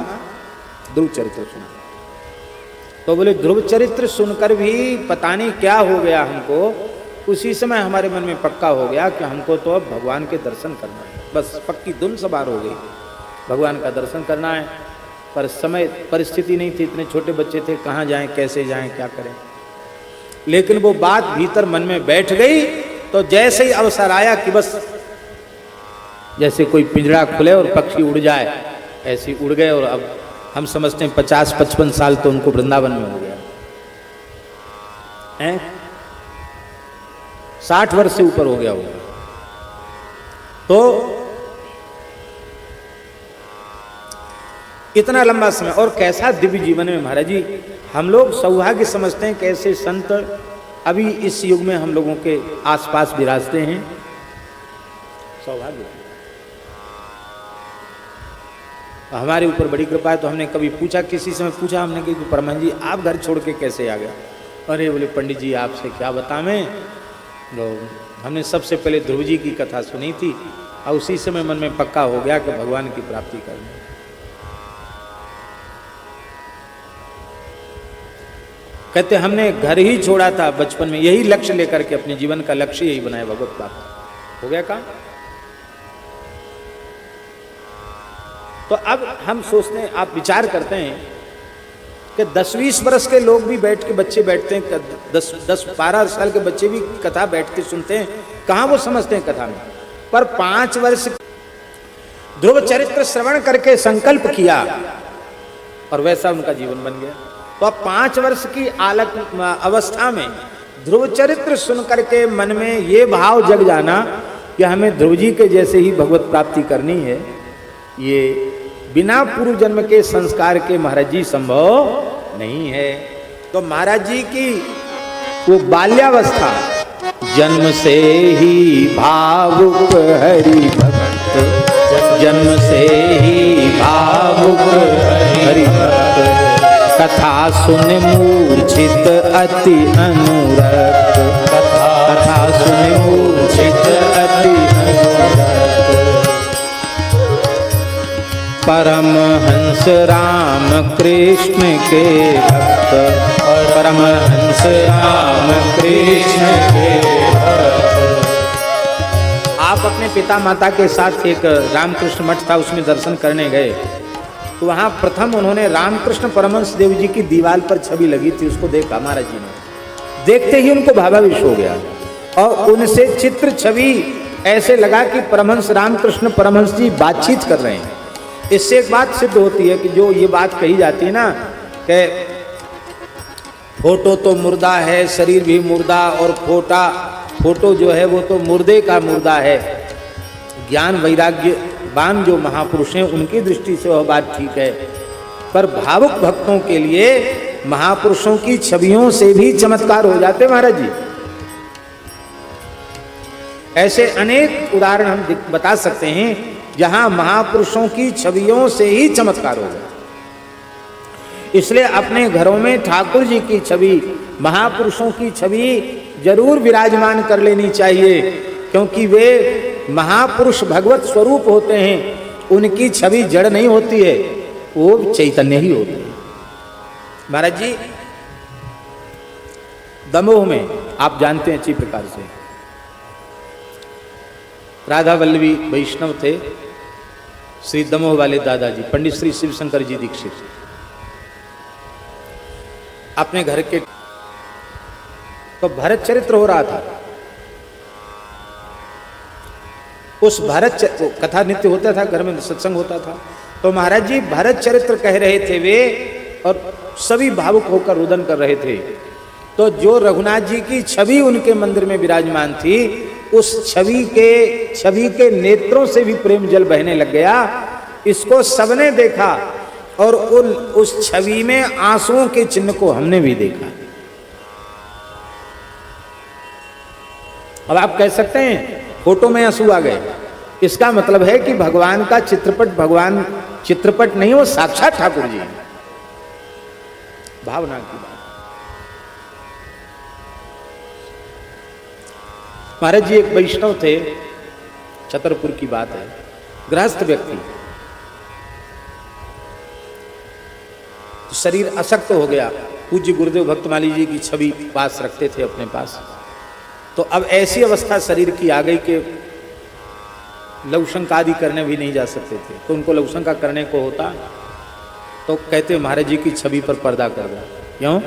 ध्रुव चरित्र सुना। तो बोले ध्रुव चरित्र सुनकर भी पता नहीं क्या हो गया हमको। उसी समय हमारे मन में पक्का हो गया कि हमको तो अब भगवान के दर्शन करना है। बस पक्की धुन सवार हो गई, भगवान का दर्शन करना है। पर समय परिस्थिति नहीं थी, इतने छोटे बच्चे थे, कहाँ जाएं, कैसे जाएं, क्या करें। लेकिन वो बात भीतर मन में बैठ गई। तो जैसे ही अवसर आया कि बस जैसे कोई पिंजरा खुले और पक्षी उड़ जाए, ऐसे उड़ गए। और अब हम समझते हैं 50-55 साल तो उनको वृंदावन में हो गया है, 60 वर्ष से ऊपर हो गया होगा। तो इतना लंबा समय और कैसा दिव्य जीवन में महाराज जी। हम लोग सौभाग्य समझते हैं कैसे संत अभी इस युग में हम लोगों के आसपास विराजते हैं। सौभाग्य हमारे ऊपर बड़ी कृपा है। तो हमने कभी पूछा, किसी समय पूछा हमने कि परमहंस जी आप घर छोड़ के कैसे आ गया? अरे बोले पंडित जी आपसे क्या बताएं, तो हमने सबसे पहले ध्रुव जी की कथा सुनी थी और उसी समय मन में पक्का हो गया कि भगवान की प्राप्ति करनी। कहते हमने घर ही छोड़ा था बचपन में, यही लक्ष्य लेकर के, अपने जीवन का लक्ष्य यही बनाया, भगवत प्राप्ति। हो गया काम। तो अब हम सोचते हैं, आप विचार करते हैं कि 10-20 वर्ष के लोग भी बैठ के, बच्चे बैठते हैं, 10-12 साल के बच्चे भी कथा बैठ के सुनते हैं, कहाँ वो समझते हैं कथा में। पर 5 वर्ष ध्रुव चरित्र श्रवण करके संकल्प किया और वैसा उनका जीवन बन गया। तो अब 5 वर्ष की अवस्था में ध्रुव चरित्र सुन करके मन में ये भाव जग जाना कि हमें ध्रुव जी के जैसे ही भगवत प्राप्ति करनी है, ये बिना पूर्व जन्म के संस्कार के महाराज जी संभव नहीं है। तो महाराज जी की वो बाल्यावस्था, जन्म से ही भावुक हरि भक्त, जन्म से ही भावुक हरि भक्त, कथा सुन मूर्छित अति अनुरक्त, कथा सुन मूर्छित अति अनुरक्त, परमहंस राम कृष्ण के भक्त, परमहंस राम कृष्ण के भक्त। आप अपने पिता माता के साथ एक रामकृष्ण मठ था, उसमें दर्शन करने गए, तो वहाँ प्रथम उन्होंने रामकृष्ण परमहंस देव जी की दीवार पर छवि लगी थी, उसको देखा महाराज जी ने। देखते ही उनको भावाविष्ट हो गया और उनसे चित्र छवि ऐसे लगा कि परमहंस रामकृष्ण परमहंस जी बातचीत कर रहे हैं। इससे एक बात सिद्ध होती है कि जो ये बात कही जाती है ना कि फोटो तो मुर्दा है, शरीर भी मुर्दा, और फोटो जो है वो तो मुर्दे का मुर्दा है। ज्ञान वैराग्यवान जो महापुरुष हैं उनकी दृष्टि से वह बात ठीक है, पर भावुक भक्तों के लिए महापुरुषों की छवियों से भी चमत्कार हो जाते महाराज जी। ऐसे अनेक उदाहरण हम बता सकते हैं जहां महापुरुषों की छवियों से ही चमत्कार हो गया। इसलिए अपने घरों में ठाकुर जी की छवि, महापुरुषों की छवि जरूर विराजमान कर लेनी चाहिए, क्योंकि वे महापुरुष भगवत स्वरूप होते हैं। उनकी छवि जड़ नहीं होती है, वो चैतन्य ही होती है। महाराज जी दमोह में आप जानते हैं अच्छी प्रकार से, राधा वल्लभी वैष्णव थे, श्री दमोह वाले दादाजी पंडित श्री शिवशंकर जी दीक्षित अपने घर के, तो भरत चरित्र हो रहा था। उस भरत कथा नित्य होता था, घर में सत्संग होता था, तो महाराज जी भरत चरित्र कह रहे थे वे, और सभी भावुक होकर रुदन कर रहे थे। तो जो रघुनाथ जी की छवि उनके मंदिर में विराजमान थी, उस छवि के नेत्रों से भी प्रेम जल बहने लग गया। इसको सबने देखा और उस छवि में आंसुओं के चिन्ह को हमने भी देखा। अब आप कह सकते हैं फोटो में आंसू आ गए, इसका मतलब है कि भगवान का चित्रपट, भगवान चित्रपट नहीं, वो साक्षात ठाकुर जी, भावना की बात। महाराज जी एक वैष्णव थे, छतरपुर की बात है, गृहस्थ व्यक्ति, तो शरीर अशक्त हो गया। पूज्य गुरुदेव भक्तमाली जी की छवि पास रखते थे अपने पास। तो अब ऐसी अवस्था शरीर की आ गई कि लघुशंका आदि करने भी नहीं जा सकते थे। तो उनको लघुशंका करने को होता तो कहते महाराज जी की छवि पर पर्दा कर दो। क्यों?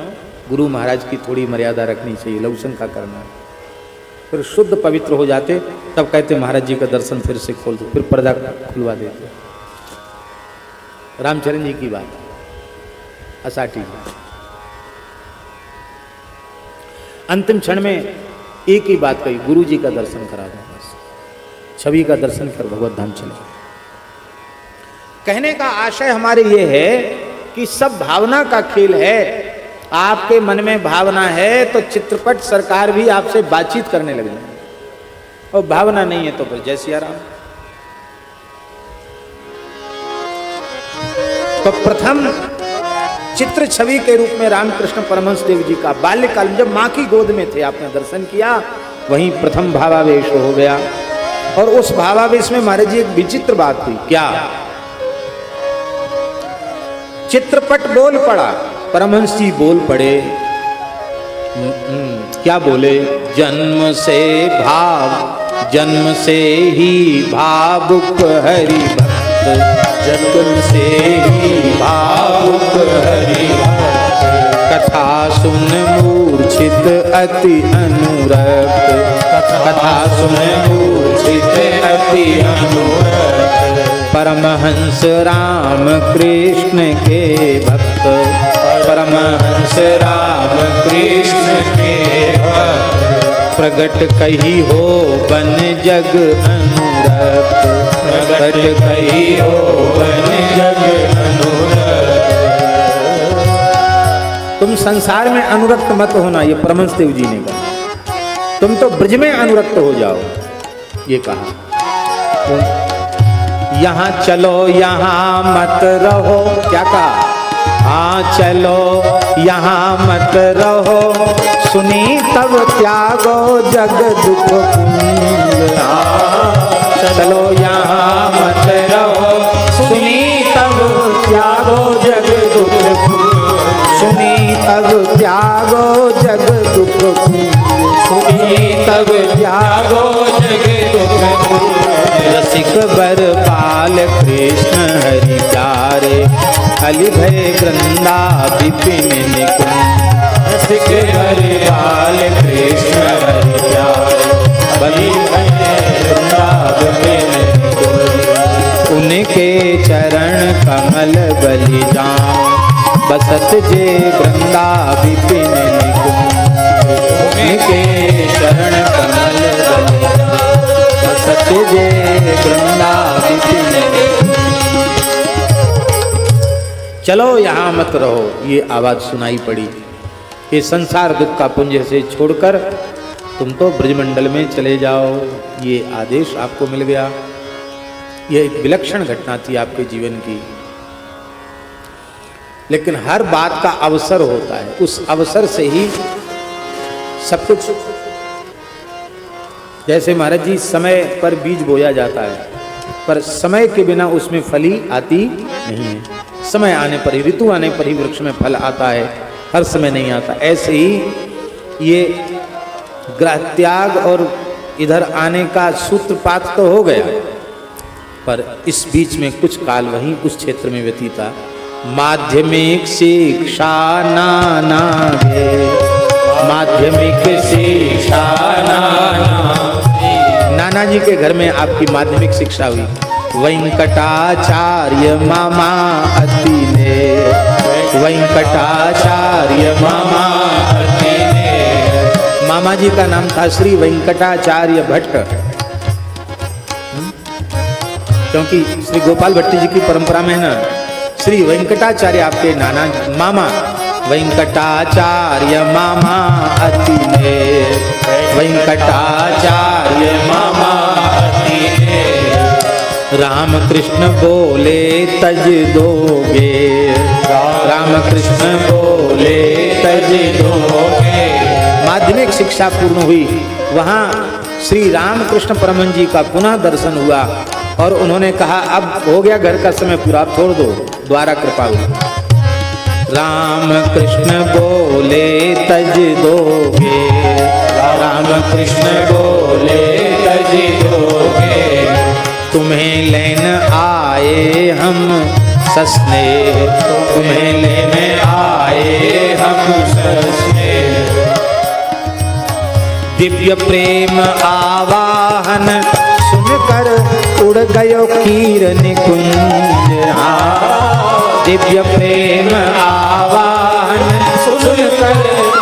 गुरु महाराज की थोड़ी मर्यादा रखनी चाहिए, लघुशंका करना। फिर शुद्ध पवित्र हो जाते, तब कहते महाराज जी का दर्शन फिर से खोल दो, फिर पर्दा खुलवा देते। रामचरण जी की बात, असाटी अंतिम क्षण में एक ही बात कही, गुरु जी का दर्शन करा दो, बस छवि का दर्शन कर भगवत धाम चले। कहने का आशय हमारे ये है कि सब भावना का खेल है। आपके मन में भावना है तो चित्रपट सरकार भी आपसे बातचीत करने लगे, और भावना नहीं है तो फिर जय सिया राम। तो प्रथम चित्र छवि के रूप में रामकृष्ण परमहंस देव जी का बाल्यकाल में जब मां की गोद में थे, आपने दर्शन किया, वहीं प्रथम भावावेश हो गया। और उस भावावेश में महाराज जी एक विचित्र बात थी। क्या? चित्रपट बोल पड़ा, परमहंस जी बोल पड़े। क्या बोले? जन्म से ही भावुक हरि भक्त, जन्म से ही भावुक हरि भक्त, कथा सुन मूर्छित अति अनुरक्त, कथा सुन मूर्छित अति अनुरक्त, परमहंस राम कृष्ण के भक्त, परमहंस राम कृष्ण के भक्त, प्रगट कही हो बन जग अनुरक्त, प्रगट कही हो बन जग अनुरक्त। तुम संसार में अनुरक्त मत होना, ये परमहंस देव जी ने कहा। तुम तो ब्रज में अनुरक्त हो जाओ, ये कहा। यहाँ चलो यहाँ मत रहो, क्या कहा? हाँ चलो यहाँ मत रहो, सुनी तब त्यागो जग दुख कुंज। चलो यहाँ मत रहो, सुनी तब त्यागो जग दुख कुंज, सुनी तब त्यागो जग दुख कुंज, सुनी तब त्यागो जग दुख कुंज। रसिक बर पाल कृष्ण हरि प्यारे, अली भय वृंदा विपिन निकुंज। रसिक बर पाल कृष्ण हरि प्यारे, अली भय वृंदा विपिन निकुंज। उनके चरण कमल बलि जाऊं, बसत जे वृंदा विपिन निकुंज। उनके चरण कमल बलि बसत जे वृंदा विपिन निकुंज। चलो यहाँ मत रहो, ये आवाज सुनाई पड़ी। ये संसार दुख का पुंज से छोड़कर तुम तो ब्रजमंडल में चले जाओ, ये आदेश आपको मिल गया। यह एक विलक्षण घटना थी आपके जीवन की। लेकिन हर बात का अवसर होता है, उस अवसर से ही सब कुछ। जैसे महाराज जी, समय पर बीज बोया जाता है, पर समय के बिना उसमें फली आती नहीं है। समय आने पर ही, ऋतु आने पर ही वृक्ष में फल आता है, हर समय नहीं आता। ऐसे ही ये ग्रह त्याग और इधर आने का सूत्रपात तो हो गया, पर इस बीच में कुछ काल वहीं उस क्षेत्र में व्यतीता। माध्यमिक शिक्षा नाना गे, माध्यमिक शिक्षा नाना जी के घर में आपकी माध्यमिक शिक्षा हुई। वेंकटाचार्य मामा अति ने, वेंकटाचार्य मामा अति ने। मामा जी का नाम था श्री वेंकटाचार्य भट्ट, क्योंकि श्री गोपाल भट्ट जी की परंपरा में है ना, श्री वेंकटाचार्य आपके नाना मामा। वेंकटाचार्य मामा अति ने, वेंकटाचार्य मामा अति ने। राम कृष्ण बोले तज दोगे, राम कृष्ण बोले तज दोगे। माध्यमिक शिक्षा पूर्ण हुई, वहाँ श्री रामकृष्ण परमहंस जी का पुनः दर्शन हुआ और उन्होंने कहा अब हो गया घर का समय पूरा, छोड़ दो, द्वारा कृपा हुई। राम कृष्ण बोले तज दोगे, राम कृष्ण बोले तज दोगे। तुम्हें लेन आए हम ससने, तुम्हें लेने आए हम ससने। दिव्य प्रेम आवाहन सुनकर उड़ गयो कीर निकुंज। दिव्य प्रेम आवाहन सुनकर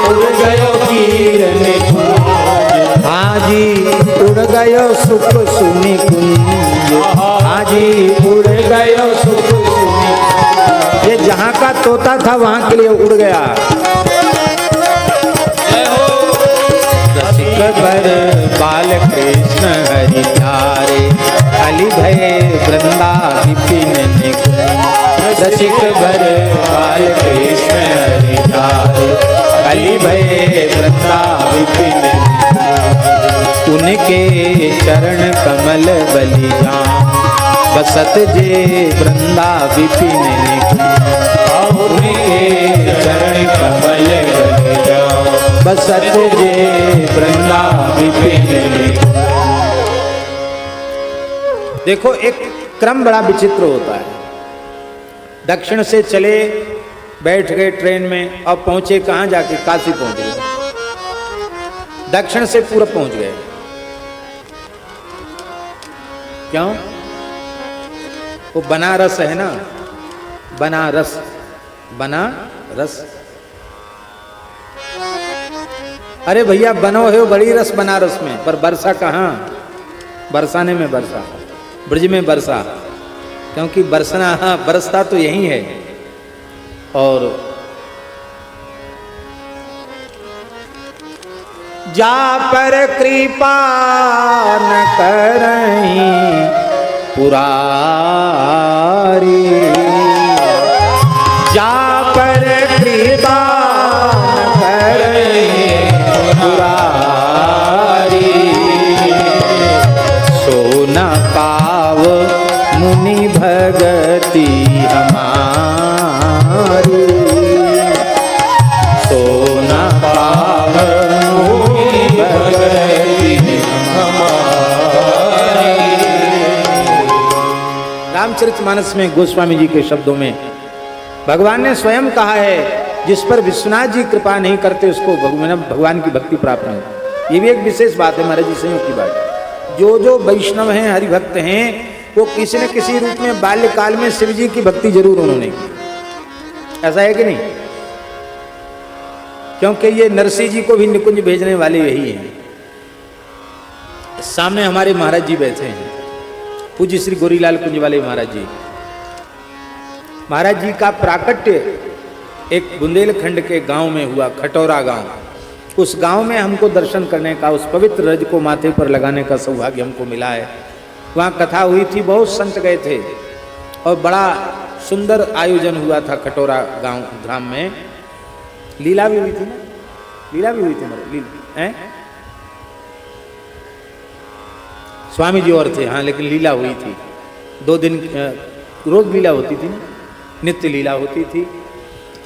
उड़ गयो कीर निकुंज। हाजी उड़ गयो सुख सुनि कुंज, हाजी उड़ गयो सुख सुनि। ये जहाँ का तोता था वहाँ के लिए उड़ गया। बर बाल कृष्ण हरि प्यारे, अली भये वृंदा विपिन निकुंज। रसिक बर बाल कृष्ण हरि प्यारे, अली भये वृंदा विपिन निकुंज। उनके चरण कमल बलि जाम, बसत जे वृंदा विपिन निकुंज। उनके चरण कमल बलि जाम, बसत जे वृंदा विपिन निकुंज। देखो एक क्रम बड़ा विचित्र होता है। दक्षिण से चले, बैठ गए ट्रेन में और पहुंचे कहां जाके, काशी पहुंच गए। दक्षिण से पूरब पहुंच गए। क्यों? वो बनारस है ना, बनारस, बनारस। अरे भैया बनो है बड़ी रस बनारस में, पर बरसा कहाँ? बरसाने में बरसा, ब्रज में बरसा, क्योंकि बरसना बरसता तो यही है। और जा पर कृपा न करहीं पुरारी, जा पर कृपा न करहीं पुरारी। सोना पाव मुनि भगति हमारी, सोना पाव मुनि भगति हमारी। रामचरितमानस में गोस्वामी जी के शब्दों में भगवान ने स्वयं कहा है, जिस पर विश्वनाथ जी कृपा नहीं करते उसको भगवान की भक्ति प्राप्त नहीं। ये भी एक विशेष बात है महाराज जी, संयोग की बात। जो वैष्णव हैं, हरिभक्त हैं, वो किसी न किसी रूप में बाल्यकाल में शिव जी की भक्ति जरूर उन्होंने की। ऐसा है कि नहीं? क्योंकि ये नरसिंह जी को भी निकुंज भेजने वाले यही हैं। सामने हमारे महाराज जी बैठे हैं, पूज्य श्री गोरीलाल कुंज वाले महाराज जी। महाराज जी का प्राकट्य एक बुंदेलखंड के गांव में हुआ, खटौरा गांव। उस गांव में हमको दर्शन करने का, उस पवित्र रज को माथे पर लगाने का सौभाग्य हमको मिला है। वहाँ कथा हुई थी, बहुत संत गए थे और बड़ा सुंदर आयोजन हुआ था खटौरा गांव धाम में। लीला भी हुई थी ना, लीला भी हुई थी लीला, हैं? स्वामी जी और थे, हाँ, लेकिन लीला हुई थी 2 दिन। रोज लीला होती थी ना, नित्य लीला होती थी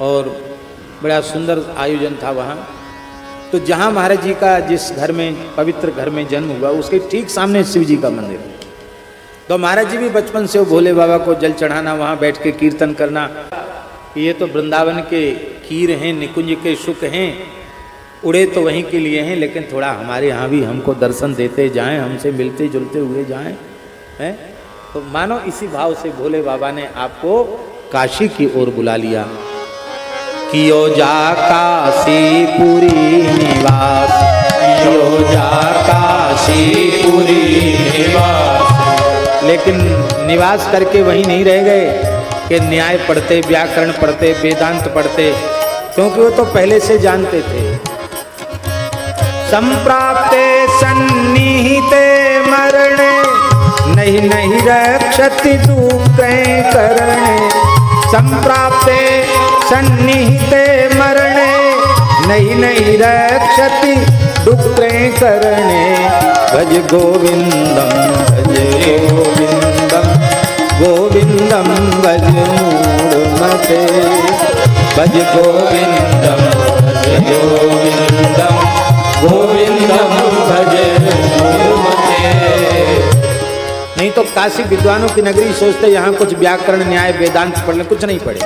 और बड़ा सुंदर आयोजन था वहाँ। तो जहाँ महाराज जी का जिस घर में पवित्र घर में जन्म हुआ उसके ठीक सामने शिव जी का मंदिर है। तो महाराज जी भी बचपन से वो भोले बाबा को जल चढ़ाना, वहाँ बैठ के कीर्तन करना, ये तो वृंदावन के खीर हैं, निकुंज के सुख हैं, उड़े तो वहीं के लिए हैं, लेकिन थोड़ा हमारे यहाँ भी हमको दर्शन देते जाएं, हमसे मिलते जुलते हुए जाएं, हैं। तो मानो इसी भाव से भोले बाबा ने आपको काशी की ओर बुला लिया। कियो जा काशीपुरी निवास, कियो जा काशीपुरी निवास। लेकिन निवास करके वहीं नहीं रह गए कि न्याय पढ़ते, व्याकरण पढ़ते, वेदांत पढ़ते, क्योंकि वो तो पहले से जानते थे। संप्राप्ते सन्निहिते मरणे, नहीं नहीं रक्षति दुःखे करणे। संप्राप्ते सन्निहिते मरणे, नहीं नहीं रक्षति दुःखे करणे। भज गोविंदम भज गोविंदम, गोविंदम भज मूढ़मते। भज गोविंदम भज गोविंदम, गोविंदम भज मूढ़मते। नहीं तो काशी विद्वानों की नगरी सोचते यहाँ कुछ व्याकरण न्याय वेदांत पढ़ ले, कुछ नहीं पढ़े।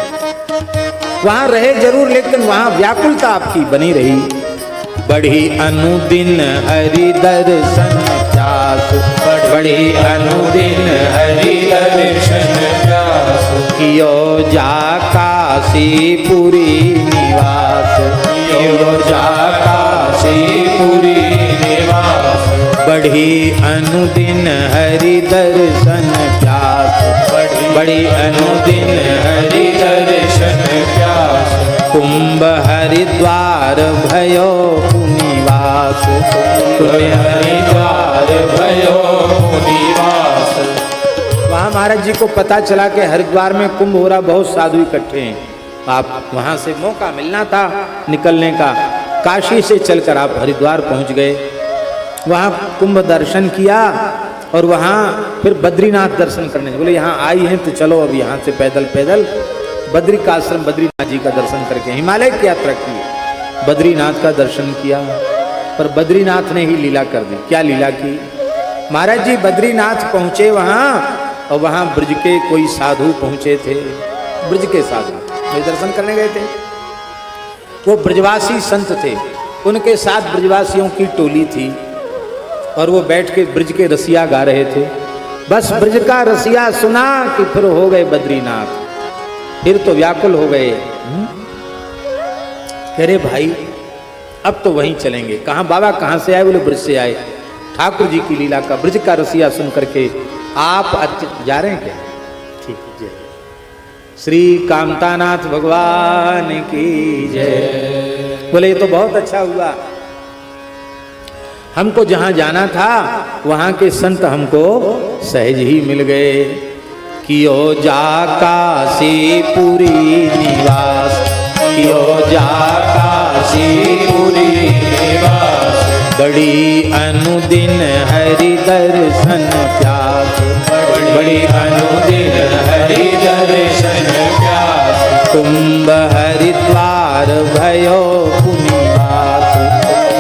वहां रहे जरूर, लेकिन वहां व्याकुलता आपकी बनी रही। बढ़ी अनुदिन हरि दर्शन प्यास, बढ़ी अनुदिन हरि दर्शन प्यास। कियो जा काशीपुरी निवास, कियो जा काशीपुरी निवास। बढ़ी अनुदिन हरि दर्शन प्यास, बढ़ी अनुदिन हरि दर्शन प्यास। कुंभ हरिद्वार भयो निवास, कुंभ हरिद्वार भयो निवास। वहाँ महाराज जी को पता चला कि हरिद्वार में कुंभ हो रहा, बहुत साधु इकट्ठे हैं। आप वहाँ से मौका मिलना था निकलने का, काशी से चलकर आप हरिद्वार पहुँच गए। वहाँ कुंभ दर्शन किया और वहाँ फिर बद्रीनाथ दर्शन करने बोले यहाँ आई हैं तो चलो अब यहाँ से पैदल पैदल बद्री का आश्रम, बद्रीनाथ जी का दर्शन करके हिमालय की यात्रा की। बद्रीनाथ का दर्शन किया, पर बद्रीनाथ ने ही लीला कर दी। क्या लीला की? महाराज जी बद्रीनाथ पहुँचे वहाँ, और वहाँ ब्रज के कोई साधु पहुँचे थे, ब्रज के साधु वे दर्शन करने गए थे। वो ब्रजवासी संत थे, उनके साथ ब्रजवासियों की टोली थी, और वो बैठ के ब्रज के रसिया गा रहे थे। बस ब्रज का रसिया सुना कि फिर हो गए बद्रीनाथ, फिर तो व्याकुल हो गए। कह रहे भाई अब तो वहीं चलेंगे। कहाँ बाबा, कहाँ से आए? बोले ब्रज से आए। ठाकुर जी की लीला का, ब्रज का रसिया सुन करके आप जा रहे हैं क्या? ठीक है, श्री कामतानाथ भगवान की जय। बोले ये तो बहुत अच्छा हुआ, हमको जहाँ जाना था वहाँ के संत हमको सहज ही मिल गए। कियो जा काशीपुरी निवास, कियो जा काशीपुरी निवास। बड़ी अनुदिन हरि दर्शन प्यास, बड़ी अनुदिन हरि दर्शन प्यास। कुंभ हरिद्वार भयो निवास,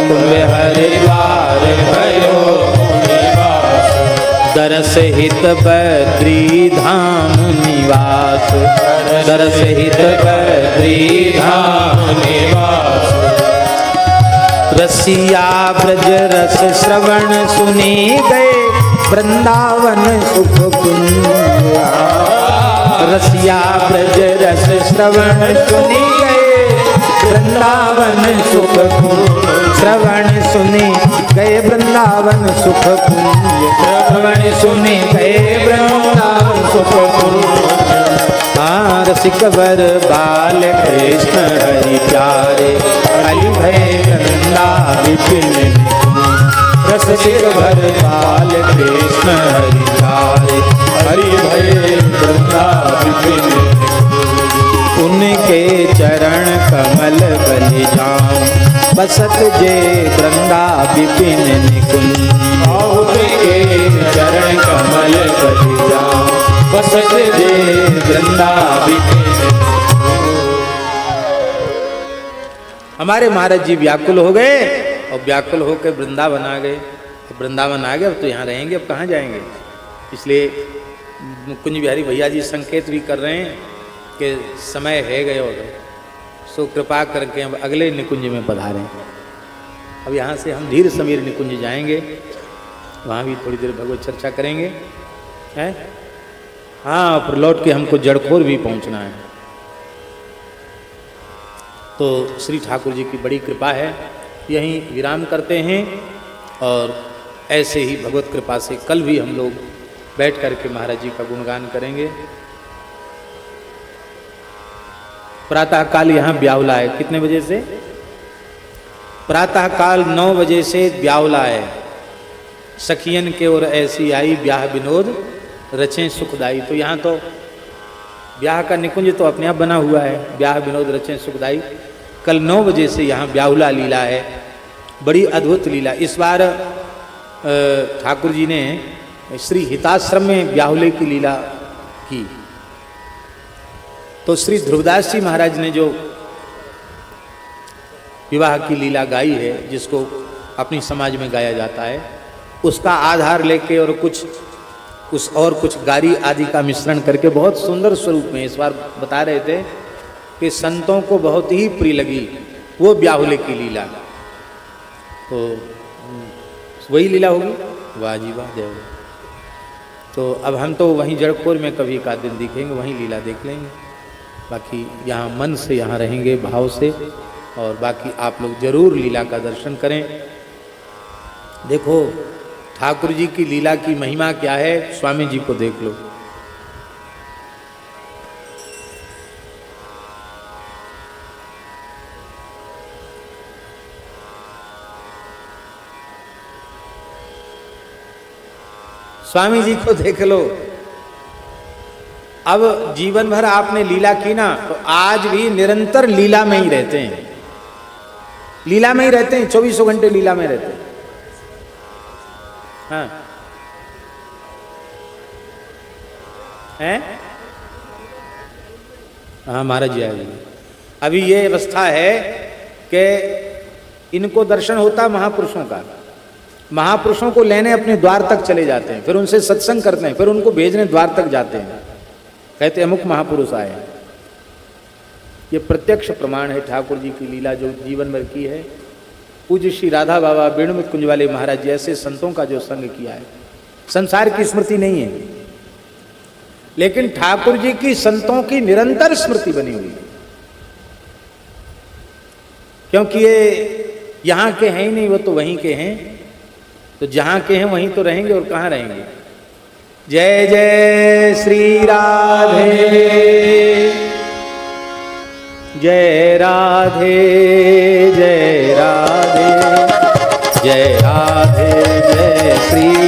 कुंभ हरिद्वार भयो निवास। दरस हित बद्री धाम निवास, दरस हित बद्री धाम निवास। रसिया ब्रज रस श्रवण सुनी गए, वृंदावन सुख कुंज। रसिया ब्रज रस श्रवण सुनी गए, वृंदावन सुख कुंज। श्रवण सुने गए वृंदावन सुख कुंज, श्रवण सुने गए वृंदावन सुख कुंज। हाँ रसिक वर बाल कृष्ण हरि प्यारे, हरि भय वृंदा विपिन। रसिक वर बाल कृष्ण हरि प्यारे, हरि भय वृंदा विपिन। उनके चरण कमल बलि जाऊं, बसत जे वृंदा विपिन निकुंज। उनके चरण कमल बलि जाऊं, बसत जे वृंदा विपिन। हमारे महाराज जी व्याकुल हो गए और व्याकुल होकर वृंदावन आ गए। वृंदावन आ गए, अब तो यहाँ रहेंगे, अब कहाँ जाएंगे। इसलिए कुंज बिहारी भैया जी संकेत भी कर रहे हैं कि समय है गए हो गए, सो कृपा करके अब अगले निकुंज में पधारें। अब यहाँ से हम धीर समीर निकुंज जाएंगे, वहाँ भी थोड़ी देर भगवत चर्चा करेंगे, हैं। हाँ, पर लौट के हमको जड़खोर भी पहुँचना है। तो श्री ठाकुर जी की बड़ी कृपा है, यहीं विराम करते हैं। और ऐसे ही भगवत कृपा से कल भी हम लोग बैठ करके महाराज जी का गुणगान करेंगे। प्रातःकाल यहाँ ब्याहुला है, कितने बजे से? प्रातःकाल 9 बजे से ब्याहुला है। सखियन के ओर ऐसी आई ब्याह विनोद रचें सुखदाई। तो यहाँ तो ब्याह का निकुंज तो अपने आप बना हुआ है, ब्याह विनोद रचें सुखदाई। कल 9 बजे से यहाँ ब्याहुला लीला है, बड़ी अद्भुत लीला। इस बार ठाकुर जी ने श्री हिताश्रम में ब्याहुले की लीला की। तो श्री ध्रुवदास जी महाराज ने जो विवाह की लीला गाई है, जिसको अपनी समाज में गाया जाता है, उसका आधार लेके और कुछ गारी आदि का मिश्रण करके बहुत सुंदर स्वरूप में इस बार बता रहे थे कि संतों को बहुत ही प्रिय लगी वो ब्याहुले की लीला। तो वही लीला होगी। वाह जी वाह, जय। तो अब हम तो वहीं जड़खोर में कभी का दिन दिखेंगे, वहीं लीला देख लेंगे। बाकी यहाँ मन से यहाँ रहेंगे, भाव से। और बाकी आप लोग जरूर लीला का दर्शन करें। देखो ठाकुर जी की लीला की महिमा क्या है, स्वामी जी को देख लो। स्वामी जी को देख लो। अब जीवन भर आपने लीला की ना, तो आज भी निरंतर लीला में ही रहते हैं, लीला में ही रहते हैं, 24 घंटे लीला में रहते हैं। हाँ हैं? हाँ महाराज जी आएंगे। अभी ये अवस्था है कि इनको दर्शन होता महापुरुषों का, महापुरुषों को लेने अपने द्वार तक चले जाते हैं, फिर उनसे सत्संग करते हैं, फिर उनको भेजने द्वार तक जाते हैं, कहते हैं अमुक महापुरुष आए। ये प्रत्यक्ष प्रमाण है ठाकुर जी की लीला जो जीवन भर की है। पूज्य श्री राधा बाबा वेणुमत कुंज वाले महाराज जी ऐसे संतों का जो संग किया है, संसार की स्मृति नहीं है, लेकिन ठाकुर जी की संतों की निरंतर स्मृति बनी हुई है। क्योंकि ये यहाँ के हैं ही नहीं, वो तो वहीं के हैं। तो जहाँ के हैं वहीं तो रहेंगे, और कहाँ रहेंगे। जय जय श्री राधे, जय राधे, जय राधे, जय राधे, जय श्री